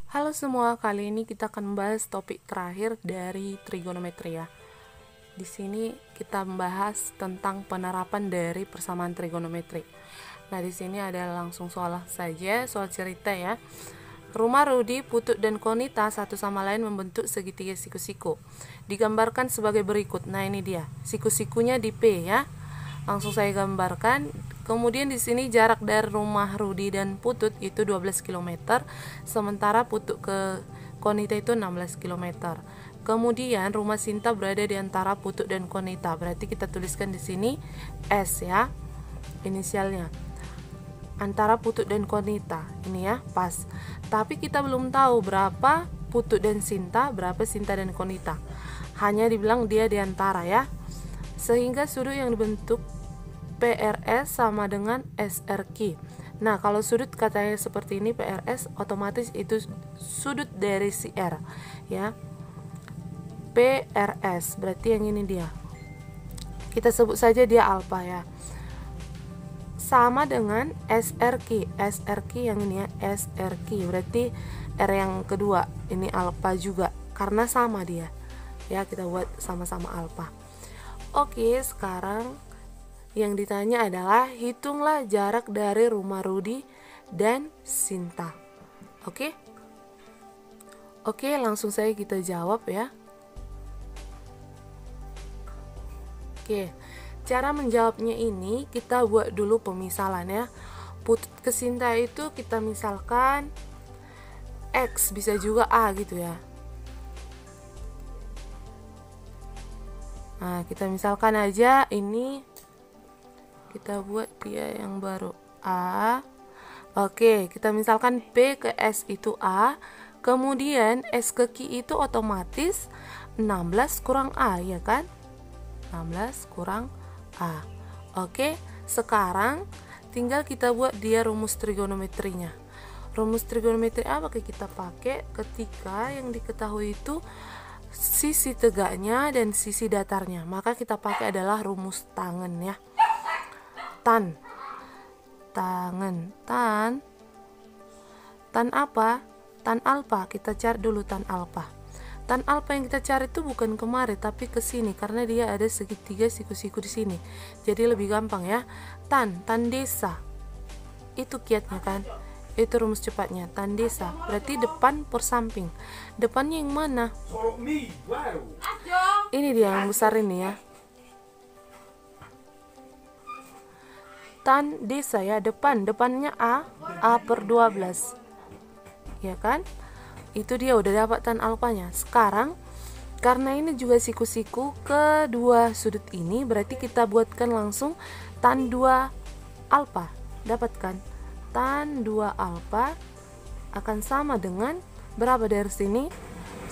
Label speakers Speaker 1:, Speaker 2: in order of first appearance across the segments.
Speaker 1: Halo semua, kali ini kita akan membahas topik terakhir dari trigonometri ya. Di sini kita membahas tentang penerapan dari persamaan trigonometri. Nah, di sini ada langsung soal saja, soal cerita ya. Rumah Rudi, Putut, dan Konita satu sama lain membentuk segitiga siku-siku. Digambarkan sebagai berikut. Nah, ini dia. Siku-sikunya di P ya. Langsung saya gambarkan. Kemudian di sini jarak dari rumah Rudi dan Putut itu 12 km, sementara Putut ke Konita itu 16 km. Kemudian rumah Sinta berada di antara Putut dan Konita. Berarti kita tuliskan di sini S ya, inisialnya. Antara Putut dan Konita. Ini ya, pas. Tapi kita belum tahu berapa Putut dan Sinta, berapa Sinta dan Konita. Hanya dibilang dia di antara ya. Sehingga sudut yang dibentuk PRS sama dengan SRQ. Nah, kalau sudut katanya seperti ini PRS, otomatis itu sudut dari si R ya. PRS berarti yang ini dia. Kita sebut saja dia alfa ya. Sama dengan SRQ. SRQ yang ini ya, SRQ. Berarti R yang kedua, ini alfa juga karena sama dia. Ya, kita buat sama-sama alfa. Oke, sekarang yang ditanya adalah hitunglah jarak dari rumah Rudi dan Sinta. Oke? Oke, langsung saja kita jawab ya. Oke, cara menjawabnya ini kita buat dulu pemisalan ya. Putut ke Sinta itu kita misalkan X, bisa juga A gitu ya. Nah, kita misalkan aja ini, kita buat dia yang baru A. Oke, kita misalkan P ke S itu A, kemudian S ke Q itu otomatis 16 kurang A ya kan, 16 kurang A. Oke, sekarang tinggal kita buat dia rumus trigonometrinya. Rumus trigonometri apa kita pakai ketika yang diketahui itu sisi tegaknya dan sisi datarnya? Maka kita pakai adalah rumus tangen ya. Tangen, tan apa? Tan alfa. Kita cari dulu tan alfa. Tan alfa yang kita cari itu bukan kemari tapi ke sini karena dia ada segitiga siku-siku di sini. Jadi lebih gampang ya. Tan desa. Itu kiatnya kan? Itu rumus cepatnya. Tan desa. Berarti depan per samping. Depannya yang mana? Ini dia yang besar ini ya. Tan desa ya, depannya A per 12 ya kan, itu dia udah dapat tan alfanya. Sekarang karena ini juga siku-siku kedua sudut ini, berarti kita buatkan langsung tan 2 alfa. Dapatkan tan 2 alfa akan sama dengan berapa dari sini?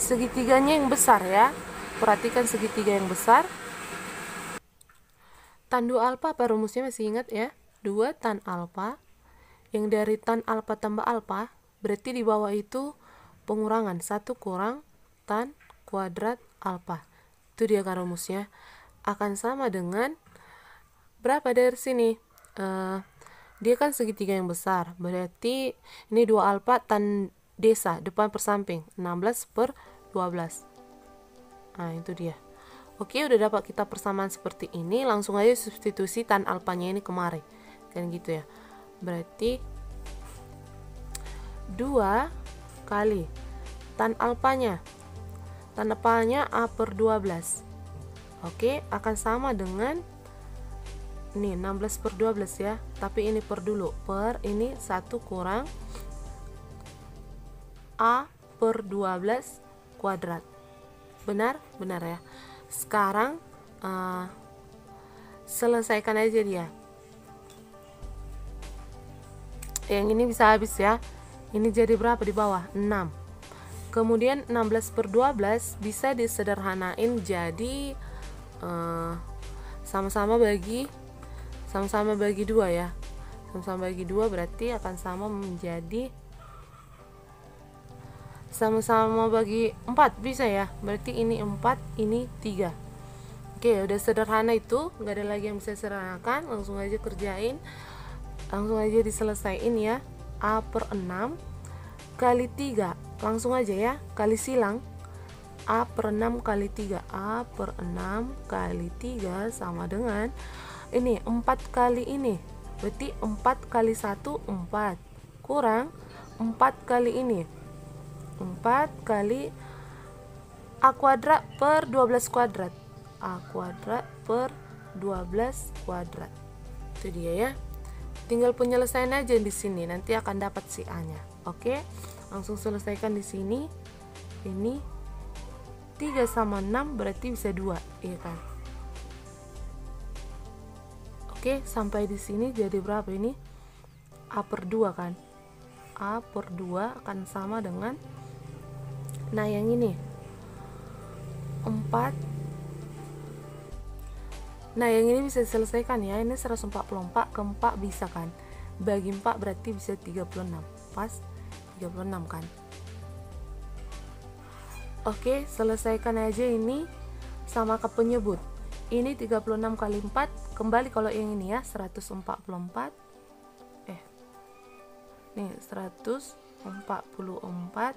Speaker 1: Segitiganya yang besar ya, perhatikan segitiga yang besar. Tan 2 alfa apa rumusnya, masih ingat ya? 2 tan alfa, yang dari tan alfa tambah alfa, berarti di bawah itu pengurangan 1 kurang tan kuadrat alfa. Itu dia kan rumusnya. Akan sama dengan berapa dari sini? Dia kan segitiga yang besar, berarti ini 2 alfa tan desa, depan per samping, 16 per 12. Nah, itu dia. Oke, udah dapat kita persamaan seperti ini. Langsung aja substitusi tan alfanya ini kemari kan gitu ya. Berarti 2 kali tan alfanya A per 12. Oke, akan sama dengan ini 16 per 12 ya. Tapi ini per dulu, per ini 1 kurang A per 12 kuadrat. Benar ya. Sekarang selesaikan aja dia. Yang ini bisa habis ya. Ini jadi berapa di bawah? 6. Kemudian 16 per 12 bisa disederhanain jadi sama-sama bagi 2 ya. Sama-sama bagi 2 berarti akan sama menjadi sama-sama bagi 4 bisa ya. Berarti ini 4, ini 3. Oke, udah sederhana itu, nggak ada lagi yang bisa sederhanakan. Langsung aja kerjain. Langsung aja diselesaiin ya. A per 6 kali 3 langsung aja ya, kali silang. A per 6 kali 3, A per 6 kali 3 sama dengan ini 4 kali ini, berarti 4 kali 1 4 kurang 4 kali ini 4 kali A kuadrat per 12 kuadrat, A kuadrat per 12 kuadrat. Itu dia ya, tinggal penyelesaian aja di sini, nanti akan dapat si A nya. Oke, langsung selesaikan di sini. Ini 3 sama 6 berarti bisa 2, iya kan? Oke, sampai di sini jadi berapa ini? A per 2 kan? A per 2 akan sama dengan, nah yang ini 4. Nah yang ini bisa diselesaikan ya, ini 144 ke 4 bisa kan? Bagi 4 berarti bisa 36, pas 36 kan? Oke, selesaikan aja ini sama ke penyebut. Ini 36 kali 4, kembali kalau yang ini ya, 144. Nih, 144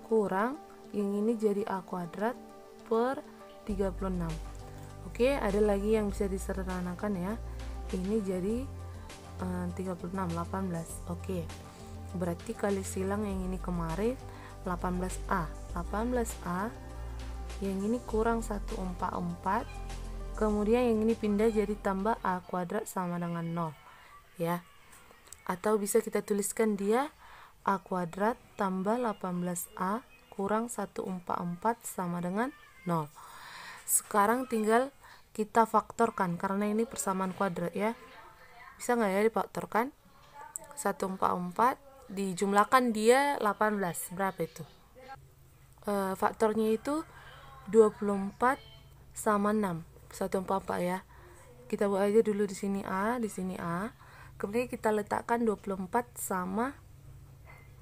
Speaker 1: kurang yang ini jadi A kuadrat per 36. Oke, ada lagi yang bisa disederhanakan ya. Ini jadi 36, 18. Oke. Berarti kali silang yang ini kemarin 18A. 18A yang ini kurang 144, kemudian yang ini pindah jadi tambah A kuadrat sama dengan 0 ya, atau bisa kita tuliskan dia A kuadrat tambah 18A kurang 144 sama dengan 0. Sekarang tinggal kita faktorkan karena ini persamaan kuadrat ya, bisa nggak ya difaktorkan? 144 dijumlahkan dia 18, berapa itu? Faktornya itu 24 sama 6, 144 ya. Kita buat aja dulu di sini A, di sini A. Kemudian kita letakkan 24 sama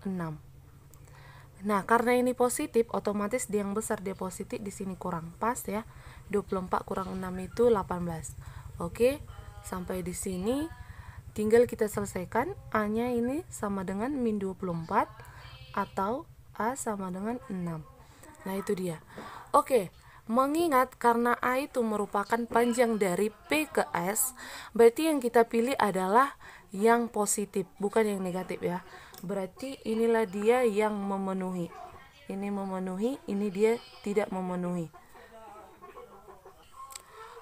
Speaker 1: 6. Nah, karena ini positif, otomatis di yang besar dia positif, di sini kurang. Pas ya. 24 kurang 6 itu 18. Oke, sampai di sini tinggal kita selesaikan. A-nya ini sama dengan min 24 atau A sama dengan 6. Nah itu dia. Oke, mengingat karena A itu merupakan panjang dari P ke S, berarti yang kita pilih adalah yang positif, bukan yang negatif ya. Berarti inilah dia yang memenuhi. Ini memenuhi, ini dia tidak memenuhi.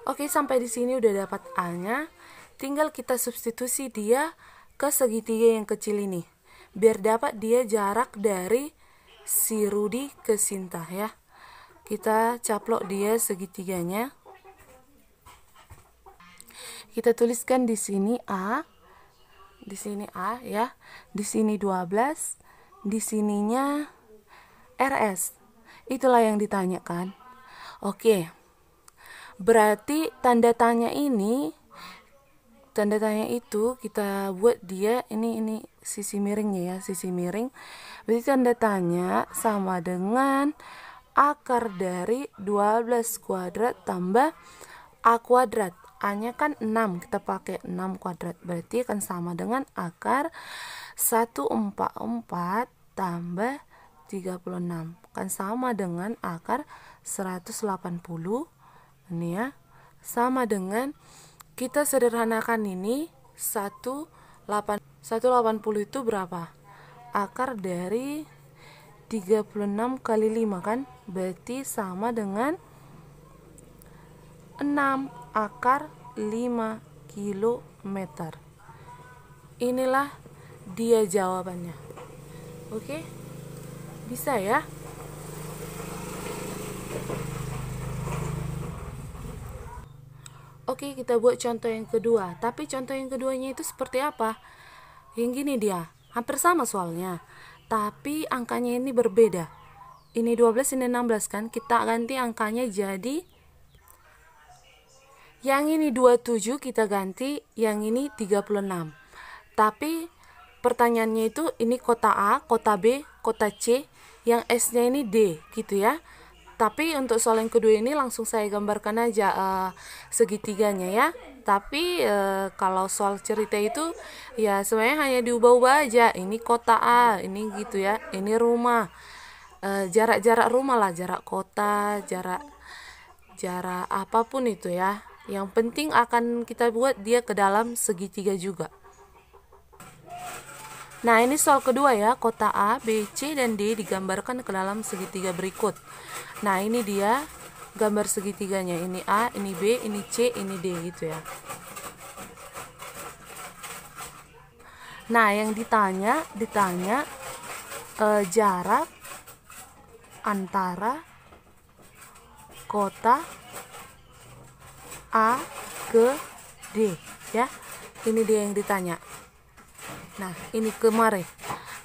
Speaker 1: Oke, sampai di sini udah dapat A-nya. Tinggal kita substitusi dia ke segitiga yang kecil ini, biar dapat dia jarak dari si Rudi ke Sinta ya. Kita caplok dia segitiganya. Kita tuliskan di sini A. Di sini A ya. Di sini 12. Di sininya RS. Itulah yang ditanyakan. Oke. Berarti tanda tanya itu kita buat dia ini sisi miringnya ya, sisi miring. Berarti tanda tanya sama dengan akar dari 12 kuadrat tambah A kuadrat. A-nya kan 6, kita pakai 6 kuadrat. Berarti akan sama dengan akar 144 tambah 36. Akan sama dengan akar 180. Ini ya. Sama dengan, kita sederhanakan ini 180 itu berapa? Akar dari 36 kali 5 kan? Berarti sama dengan 6 akar 5 kilometer. Inilah dia jawabannya. Oke? Bisa ya? Oke, kita buat contoh yang kedua. Tapi contoh yang keduanya itu seperti apa? Yang gini dia, hampir sama soalnya. Tapi angkanya ini berbeda. Ini 12, ini 16 kan? Kita ganti angkanya jadi, yang ini 27 kita ganti, yang ini 36. Tapi pertanyaannya itu, ini kota A, kota B, kota C, yang S-nya ini D, gitu ya. Tapi untuk soal yang kedua ini langsung saya gambarkan aja segitiganya ya. Tapi kalau soal cerita itu ya sebenarnya hanya diubah-ubah aja. Ini kota A, ini gitu ya. Ini rumah. jarak-jarak rumah lah, jarak kota, jarak apapun itu ya. Yang penting akan kita buat dia ke dalam segitiga juga. Nah, ini soal kedua ya, kota A, B, C, dan D digambarkan ke dalam segitiga berikut. Nah, ini dia gambar segitiganya. Ini A, ini B, ini C, ini D gitu ya. Nah, yang ditanya jarak antara kota A ke D ya. Ini dia yang ditanya. Nah, ini kemarin.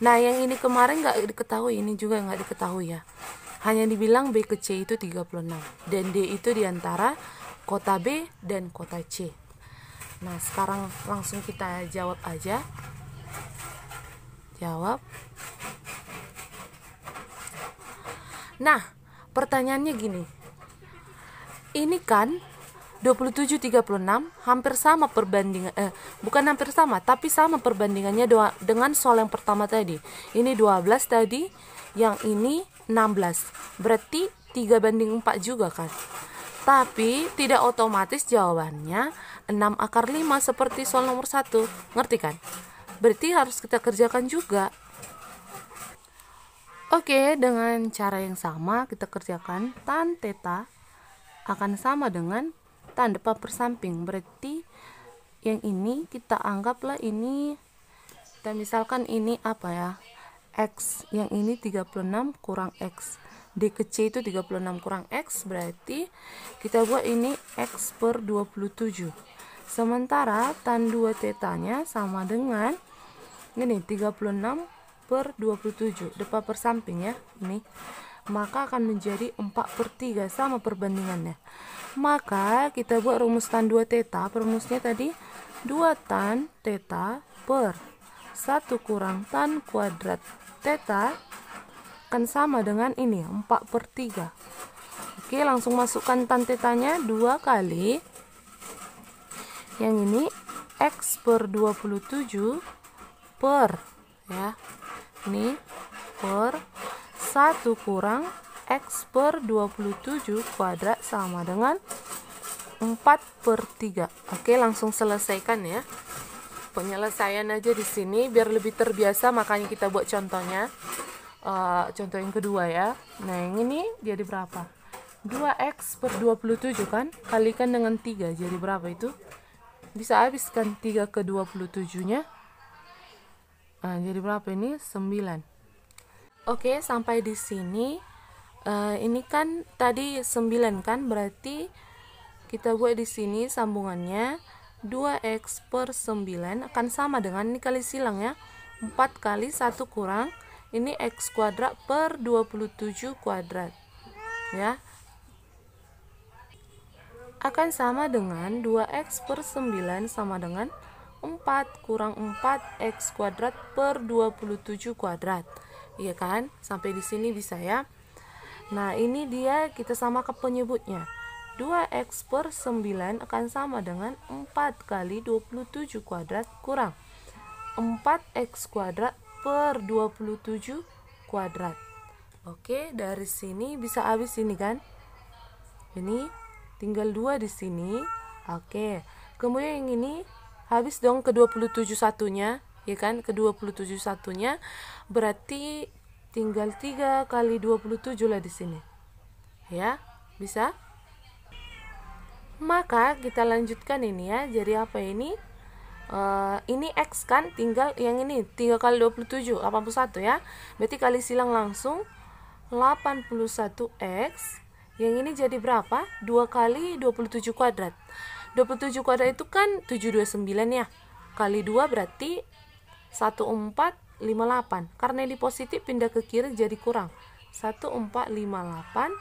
Speaker 1: Nah, yang ini kemarin nggak diketahui, ini juga nggak diketahui ya. Hanya dibilang B ke C itu 36 dan D itu diantara kota B dan kota C. Nah, sekarang langsung kita jawab aja. Jawab. Nah, pertanyaannya gini. Ini kan 27-36 hampir sama perbandingan, bukan hampir sama, tapi sama perbandingannya dengan soal yang pertama tadi. Ini 12 tadi, yang ini 16. Berarti 3:4 juga kan. Tapi tidak otomatis jawabannya 6/5 seperti soal nomor 1. Ngerti kan? Berarti harus kita kerjakan juga. Oke, dengan cara yang sama kita kerjakan. Tan theta akan sama dengan tan depan per samping. Berarti yang ini kita anggaplah ini, kita misalkan ini apa ya, X. Yang ini 36 kurang X. D ke C itu 36 kurang X. Berarti kita buat ini X per 27. Sementara tan 2 tetanya sama dengan ini 36 per 27 depan per samping ya, ini. Maka akan menjadi 4/3, sama perbandingannya. Maka kita buat rumus tan 2 theta. Rumusnya tadi 2 tan theta per 1 kurang tan kuadrat theta akan sama dengan ini 4/3. Oke, langsung masukkan tan tetanya 2 kali yang ini X per 27 per ya, ini per 1 kurang X per 27 kuadrat sama dengan 4/3. Oke, langsung selesaikan ya. Penyelesaian aja di sini biar lebih terbiasa, makanya kita buat contohnya. Contoh yang kedua ya. Nah, yang ini jadi berapa? 2X per 27 kan? Kalikan dengan 3, jadi berapa itu? Bisa habiskan 3 ke 27-nya. Nah, jadi berapa ini? 9. Oke, sampai di sini. Ini kan tadi 9 kan, berarti kita buat di sini sambungannya 2X per 9 akan sama dengan, ini kali silang ya, 4 kali 1 kurang ini X kuadrat per 27 kuadrat ya, akan sama dengan 2X per 9 sama dengan 4 kurang 4X kuadrat per 27 kuadrat. Iya kan? Sampai di sini bisa ya. Nah, ini dia kita samakan penyebutnya. 2X per 9 akan sama dengan 4 kali 27 kuadrat kurang 4X kuadrat per 27 kuadrat. Oke, dari sini bisa habis ini kan? Ini tinggal 2 di sini. Oke. Kemudian yang ini habis dong ke 27 satunya, ya kan? Ke 27 satunya berarti tinggal 3 kali 27 lah di sini. Ya, bisa? Maka kita lanjutkan ini ya. Jadi apa ini? Ini X kan, tinggal yang ini 3 kali 27, 81 ya. Berarti kali silang langsung 81X. Yang ini jadi berapa? 2 kali 27 kuadrat. 27 kuadrat itu kan 729 ya. Kali 2 berarti 1458. Karena ini positif pindah ke kiri jadi kurang 1458.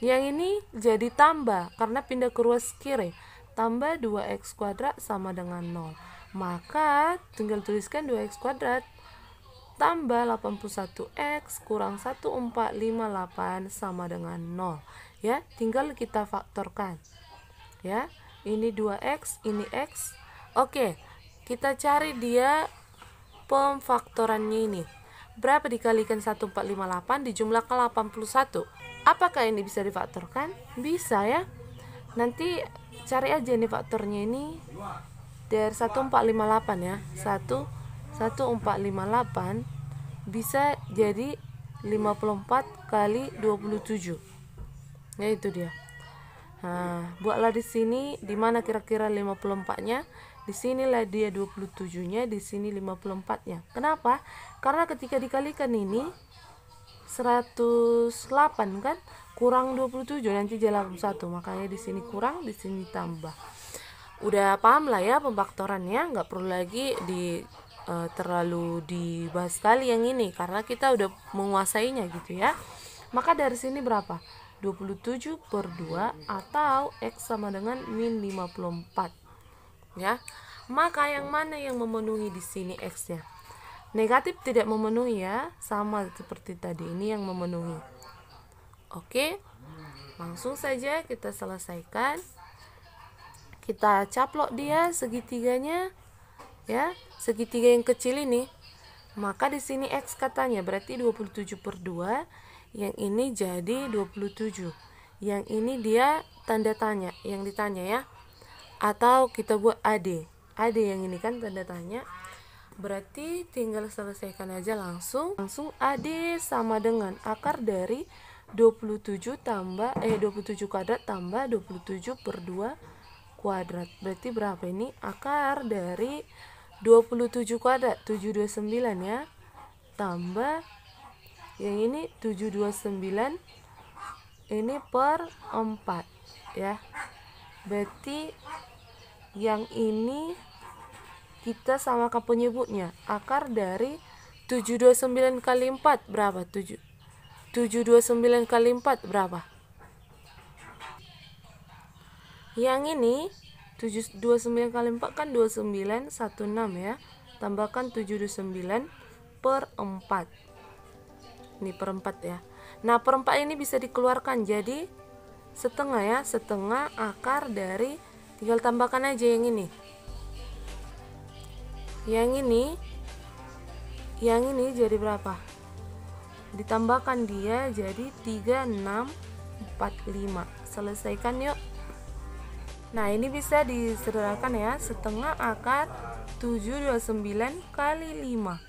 Speaker 1: Yang ini jadi tambah karena pindah ke ruas kiri. Tambah 2X kuadrat sama dengan 0. Maka tinggal tuliskan 2X kuadrat tambah 81X kurang 1458 sama dengan 0. Ya, tinggal kita faktorkan. Ya, ini 2X, ini X. Oke, kita cari dia pemfaktorannya ini. berapa dikalikan 1458 dijumlahkan 81? Apakah ini bisa difaktorkan? Bisa ya. Nanti cari aja nih faktornya ini dari 1458 ya. 1458 bisa jadi 54 kali 27. Ya itu dia. Nah, buatlah di sini di mana kira-kira 54-nya. Di sinilah dia 27-nya, di sini 54-nya. Kenapa? Karena ketika dikalikan ini 108 kan kurang 27 nanti jadi 81. Makanya di sini kurang, di sini tambah. Udah paham lah ya pemfaktorannya, nggak perlu lagi terlalu dibahas sekali yang ini karena kita udah menguasainya gitu ya. Maka dari sini berapa? 27 per 2 atau X sama dengan min 54 ya. Maka yang mana yang memenuhi di sini X-nya? Negatif tidak memenuhi ya, sama seperti tadi, ini yang memenuhi. Oke, langsung saja kita selesaikan. Kita caplok dia segitiganya ya, segitiga yang kecil ini. Maka di sini X katanya berarti 27 per 2, yang ini jadi 27. Yang ini dia tanda tanya, yang ditanya ya. Atau kita buat AD yang ini kan tanda tanya, berarti tinggal selesaikan aja langsung AD sama dengan akar dari 27 kuadrat tambah 27 per 2 kuadrat. Berarti berapa ini? Akar dari 27 kuadrat 729 ya, tambah yang ini 729 ini per 4 ya. Berarti yang ini kita samakan penyebutnya. Akar dari 729 kali 4 berapa? 729 kali 4 berapa? Yang ini 729 kali 4 kan 2916 ya. Tambahkan 729 per 4. Ini per 4 ya. Nah, per 4 ini bisa dikeluarkan jadi setengah ya, setengah akar dari, tinggal tambahkan aja yang ini. Yang ini jadi berapa? Ditambahkan dia jadi 3645. Selesaikan yuk. Nah, ini bisa disederhanakan ya, setengah akar 729 kali 5.